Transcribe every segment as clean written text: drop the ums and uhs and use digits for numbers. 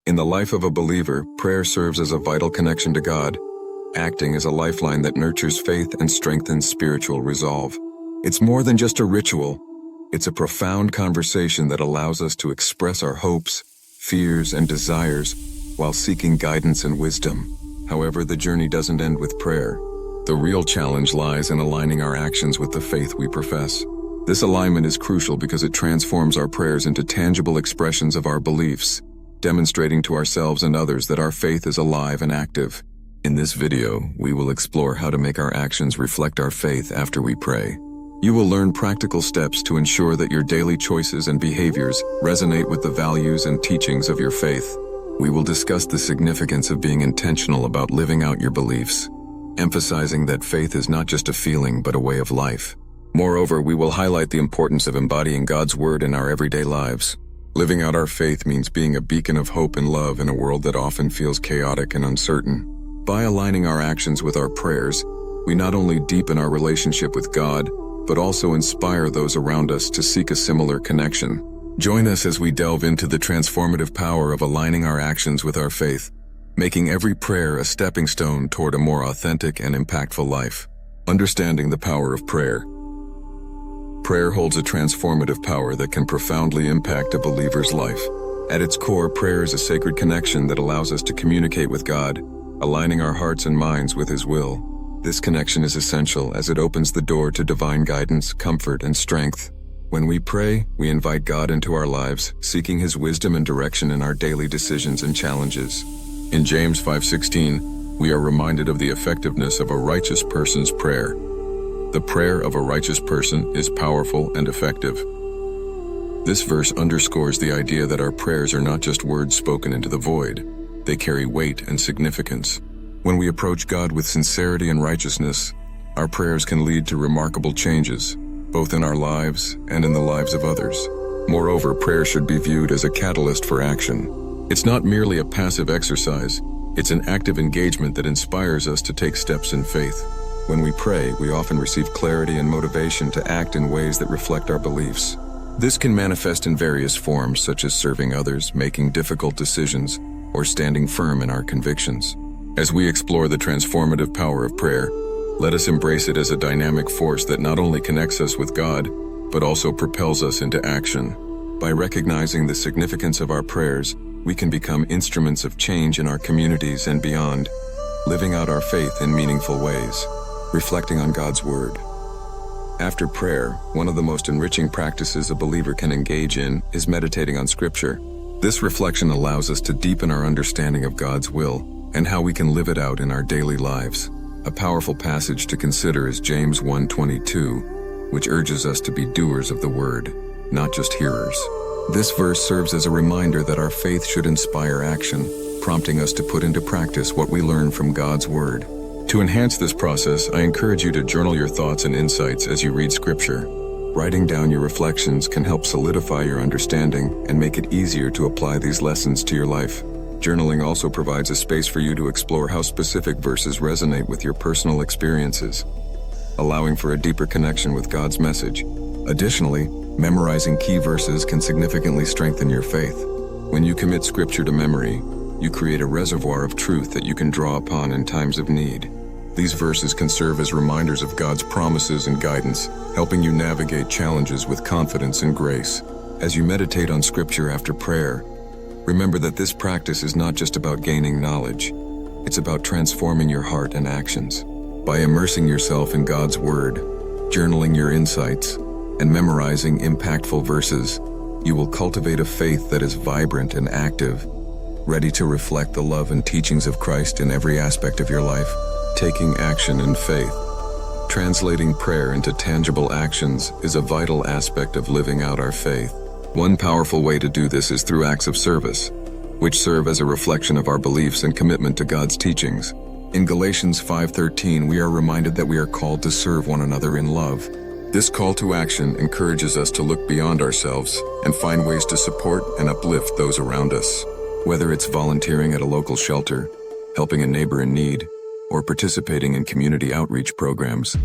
In the life of a believer, prayer serves as a vital connection to God, acting as a lifeline that nurtures faith and strengthens spiritual resolve. It's more than just a ritual. It's a profound conversation that allows us to express our hopes, fears, and desires while seeking guidance and wisdom. However, the journey doesn't end with prayer. The real challenge lies in aligning our actions with the faith we profess. This alignment is crucial because it transforms our prayers into tangible expressions of our beliefs, demonstrating to ourselves and others that our faith is alive and active. In this video, we will explore how to make our actions reflect our faith after we pray. You will learn practical steps to ensure that your daily choices and behaviors resonate with the values and teachings of your faith. We will discuss the significance of being intentional about living out your beliefs, emphasizing that faith is not just a feeling but a way of life. Moreover, we will highlight the importance of embodying God's word in our everyday lives. Living out our faith means being a beacon of hope and love in a world that often feels chaotic and uncertain. By aligning our actions with our prayers, we not only deepen our relationship with God, but also inspire those around us to seek a similar connection. Join us as we delve into the transformative power of aligning our actions with our faith, making every prayer a stepping stone toward a more authentic and impactful life. Understanding the power of prayer. Prayer holds a transformative power that can profoundly impact a believer's life. At its core, prayer is a sacred connection that allows us to communicate with God, aligning our hearts and minds with His will. This connection is essential as it opens the door to divine guidance, comfort, and strength. When we pray, we invite God into our lives, seeking His wisdom and direction in our daily decisions and challenges. In James 5:16, we are reminded of the effectiveness of a righteous person's prayer. The prayer of a righteous person is powerful and effective. This verse underscores the idea that our prayers are not just words spoken into the void. They carry weight and significance. When we approach God with sincerity and righteousness, our prayers can lead to remarkable changes, both in our lives and in the lives of others. Moreover, prayer should be viewed as a catalyst for action. It's not merely a passive exercise, it's an active engagement that inspires us to take steps in faith. When we pray, we often receive clarity and motivation to act in ways that reflect our beliefs. This can manifest in various forms, such as serving others, making difficult decisions, or standing firm in our convictions. As we explore the transformative power of prayer, let us embrace it as a dynamic force that not only connects us with God, but also propels us into action. By recognizing the significance of our prayers, we can become instruments of change in our communities and beyond, living out our faith in meaningful ways. Reflecting on God's Word. After prayer, one of the most enriching practices a believer can engage in is meditating on Scripture. This reflection allows us to deepen our understanding of God's will and how we can live it out in our daily lives. A powerful passage to consider is James 1:22, which urges us to be doers of the Word, not just hearers. This verse serves as a reminder that our faith should inspire action, prompting us to put into practice what we learn from God's Word. To enhance this process, I encourage you to journal your thoughts and insights as you read Scripture. Writing down your reflections can help solidify your understanding and make it easier to apply these lessons to your life. Journaling also provides a space for you to explore how specific verses resonate with your personal experiences, allowing for a deeper connection with God's message. Additionally, memorizing key verses can significantly strengthen your faith. When you commit Scripture to memory, you create a reservoir of truth that you can draw upon in times of need. These verses can serve as reminders of God's promises and guidance, helping you navigate challenges with confidence and grace. As you meditate on Scripture after prayer, remember that this practice is not just about gaining knowledge. It's about transforming your heart and actions. By immersing yourself in God's Word, journaling your insights, and memorizing impactful verses, you will cultivate a faith that is vibrant and active, ready to reflect the love and teachings of Christ in every aspect of your life. Taking action in faith. Translating prayer into tangible actions is a vital aspect of living out our faith. One powerful way to do this is through acts of service, which serve as a reflection of our beliefs and commitment to God's teachings. In Galatians 5:13, we are reminded that we are called to serve one another in love. This call to action encourages us to look beyond ourselves and find ways to support and uplift those around us. Whether it's volunteering at a local shelter, helping a neighbor in need, or participating in community outreach programs,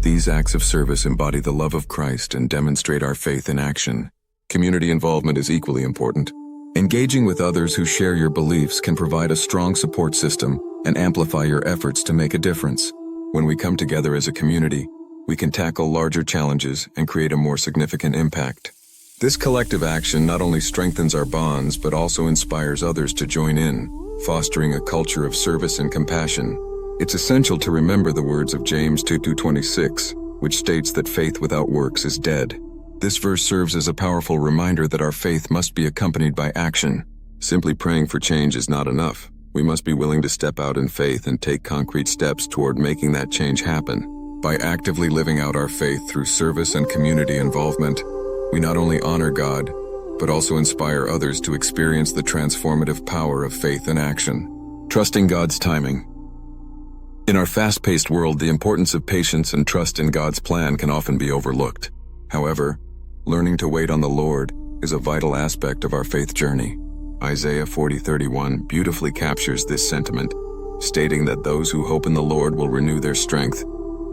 these acts of service embody the love of Christ and demonstrate our faith in action. Community involvement is equally important. Engaging with others who share your beliefs can provide a strong support system and amplify your efforts to make a difference. When we come together as a community, we can tackle larger challenges and create a more significant impact. This collective action not only strengthens our bonds but also inspires others to join in, fostering a culture of service and compassion. It's essential to remember the words of James 2:26, which states that faith without works is dead. This verse serves as a powerful reminder that our faith must be accompanied by action. Simply praying for change is not enough. We must be willing to step out in faith and take concrete steps toward making that change happen. By actively living out our faith through service and community involvement, we not only honor God, but also inspire others to experience the transformative power of faith in action. Trusting God's timing. In our fast-paced world, the importance of patience and trust in God's plan can often be overlooked. However, learning to wait on the Lord is a vital aspect of our faith journey. Isaiah 40:31 beautifully captures this sentiment, stating that those who hope in the Lord will renew their strength.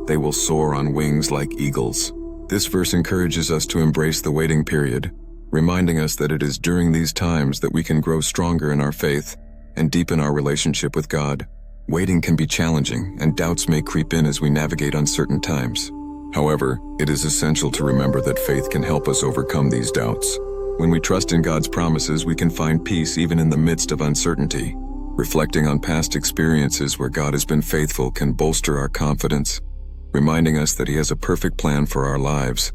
They will soar on wings like eagles. This verse encourages us to embrace the waiting period, reminding us that it is during these times that we can grow stronger in our faith and deepen our relationship with God. Waiting can be challenging, and doubts may creep in as we navigate uncertain times. However, it is essential to remember that faith can help us overcome these doubts. When we trust in God's promises, we can find peace even in the midst of uncertainty. Reflecting on past experiences where God has been faithful can bolster our confidence, reminding us that He has a perfect plan for our lives,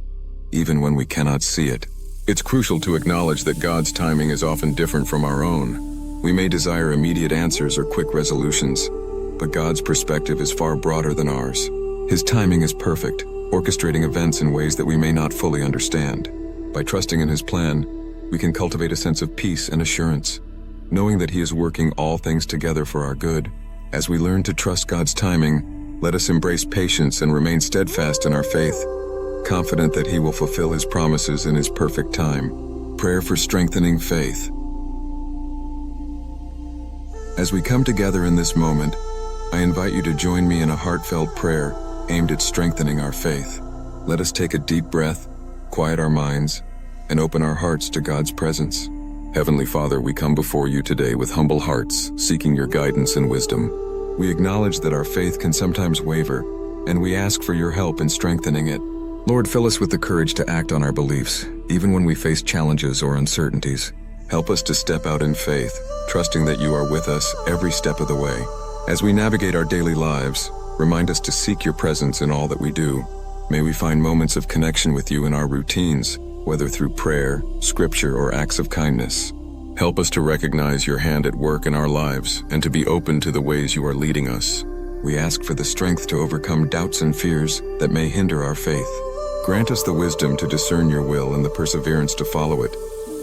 even when we cannot see it. It's crucial to acknowledge that God's timing is often different from our own. We may desire immediate answers or quick resolutions, but God's perspective is far broader than ours. His timing is perfect, orchestrating events in ways that we may not fully understand. By trusting in His plan, we can cultivate a sense of peace and assurance, knowing that He is working all things together for our good. As we learn to trust God's timing, let us embrace patience and remain steadfast in our faith, confident that He will fulfill His promises in His perfect time. Prayer for strengthening faith. As we come together in this moment, I invite you to join me in a heartfelt prayer aimed at strengthening our faith. Let us take a deep breath, quiet our minds, and open our hearts to God's presence. Heavenly Father, we come before you today with humble hearts, seeking your guidance and wisdom. We acknowledge that our faith can sometimes waver, and we ask for your help in strengthening it. Lord, fill us with the courage to act on our beliefs, even when we face challenges or uncertainties. Help us to step out in faith, trusting that you are with us every step of the way. As we navigate our daily lives, remind us to seek your presence in all that we do. May we find moments of connection with you in our routines, whether through prayer, scripture, or acts of kindness. Help us to recognize your hand at work in our lives and to be open to the ways you are leading us. We ask for the strength to overcome doubts and fears that may hinder our faith. Grant us the wisdom to discern your will and the perseverance to follow it,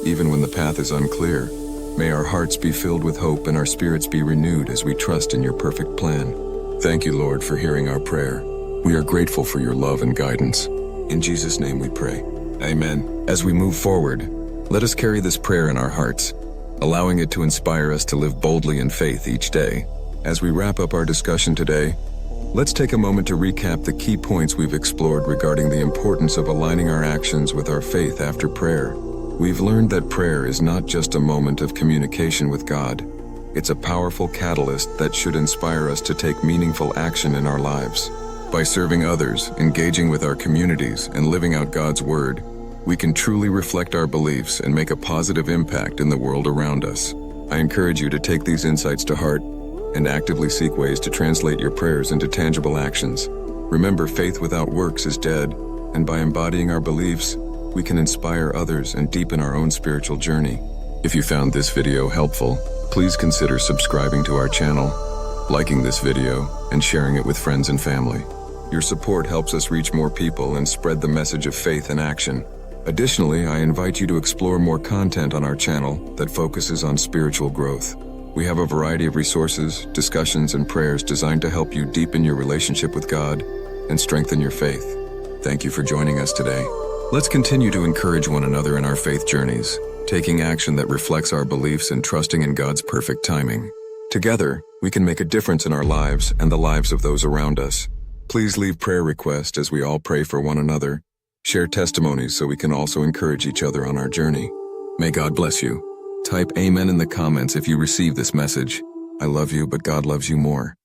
even when the path is unclear. May our hearts be filled with hope and our spirits be renewed as we trust in your perfect plan. Thank you, Lord, for hearing our prayer. We are grateful for your love and guidance. In Jesus' name we pray. Amen. As we move forward, let us carry this prayer in our hearts, allowing it to inspire us to live boldly in faith each day. As we wrap up our discussion today, let's take a moment to recap the key points we've explored regarding the importance of aligning our actions with our faith after prayer. We've learned that prayer is not just a moment of communication with God. It's a powerful catalyst that should inspire us to take meaningful action in our lives. By serving others, engaging with our communities, and living out God's Word, we can truly reflect our beliefs and make a positive impact in the world around us. I encourage you to take these insights to heart and actively seek ways to translate your prayers into tangible actions. Remember, faith without works is dead, and by embodying our beliefs, we can inspire others and deepen our own spiritual journey. If you found this video helpful, please consider subscribing to our channel, liking this video, and sharing it with friends and family. Your support helps us reach more people and spread the message of faith in action. Additionally, I invite you to explore more content on our channel that focuses on spiritual growth. We have a variety of resources, discussions, and prayers designed to help you deepen your relationship with God and strengthen your faith. Thank you for joining us today. Let's continue to encourage one another in our faith journeys, taking action that reflects our beliefs and trusting in God's perfect timing. Together, we can make a difference in our lives and the lives of those around us. Please leave prayer requests as we all pray for one another. Share testimonies so we can also encourage each other on our journey. May God bless you. Type Amen in the comments if you receive this message. I love you, but God loves you more.